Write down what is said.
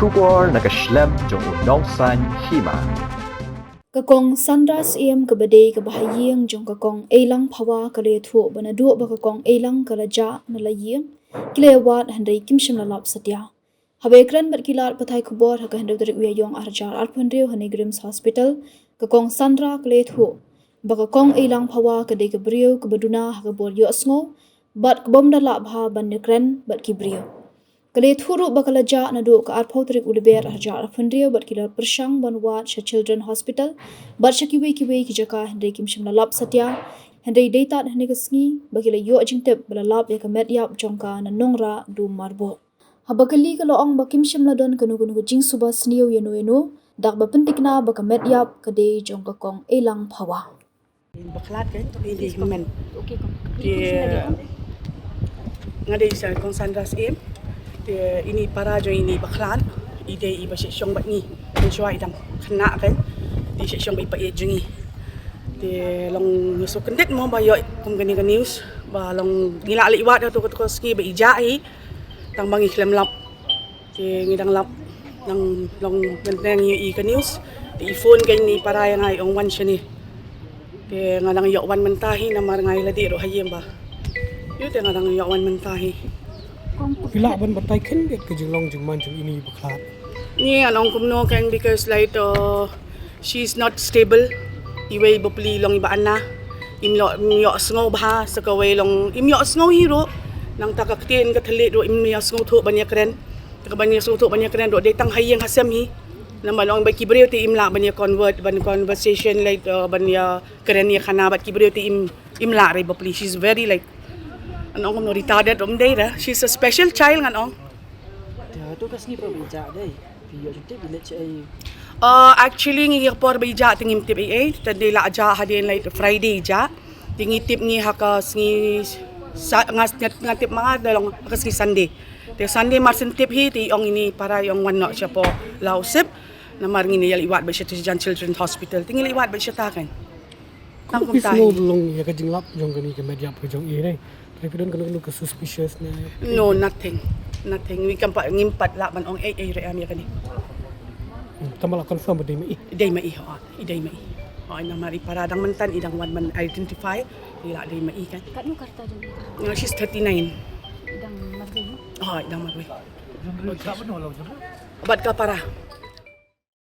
Shkor nakaslem jong unong san Hima. Kakong Sandras kabade kabahaying jong kakong Eilang phawa kale thu banadu ba kakong Eilang kalaja nalaying kilewat handai kimshim lalap satya. Habe Kren kilar pathai khubor haka handau tarik uyayong arjar alphandreu hanigrims hospital kakong Sandra kale thu ba kakong Eilang phawa kade kabriu kabaduna haka bol yo asngo bat kbom dala bha ban Kren kibriu. Kale thuru bakalaja nadu ka arpau tarik uliber arja arphandreu kilar persyang banwat sha children hospital bat kiwe ki jaka handai kimshim lalap satya handai data handai kasngi bakila yo jingtep balalap ya kamet yap jongka na nongra du marbo. Habakali kalau ong bakim shimla don kanu jing suba sniu yeno dak bapentikna bakamet yap kade jong kakong Eilang phawa. Baklat kan ini men. Okey kong. Dia ngade isa kong Sandras dia ini para jo ini baklat ide iba syong bat ni mencuai dang kena kan di syong ipa ye jungi dia long so kendet mo bayo kum gani news ba long ngila liwat tu ko ski ba ijai tang bangi klem lap di ngidang lap nang long ganteng i ka news di phone kan ni para yang ai ong wan shani dia ngadang yo wan mentahi na mar ngai la di ro hayem ba yu dia ngadang yo wan mentahi Pila ban batai kan ke jinglong jingman jing ini baklat. Ni anong kumno kan because like she's not stable. Iway bopli long iba ana. Imyo sngo bha sa kaway long imyo sngo hero nang takaktin ka thalit ro imyo sngo thu banya Kren. Ka banya sngo thu banya Kren ro detang hayeng hasam hi. Nama long ba kibreu ti imla banya conversation like banya Kren ya khana bat kibreu ti imla re bopli. She's very like anong kumno retarded day da. She's a special child anong. Tu kasni pa bija dai. Piyo jute village ai. Actually ngi por bija tingim tip ai tadi la aja hadin like Friday ja. Tingi tip ni hakas ngi ngatip mga dalong hakas ngi Sunday. Te Sunday marsin tip hi ti ong ini para yung wan no siya po lausip na mar ngi yali wat ba siya to Children's Hospital. Tingi liwat ba siya takan. Kung isno long ya ka jinglap jong gani ke media pa jong ire. Tapi don kanu ka suspicious na. No, nothing. We can pa ngimpat la man ong ai re am ya kani. Tamala confirm ba dai Iday mai ho. Ay na mari paradang mantan idang wan man identify ila day mai kan. Katno karta jong ita. No, she's 39. Idang margo. Idang marwi. Jong ka ba no law jong. Abad ka para.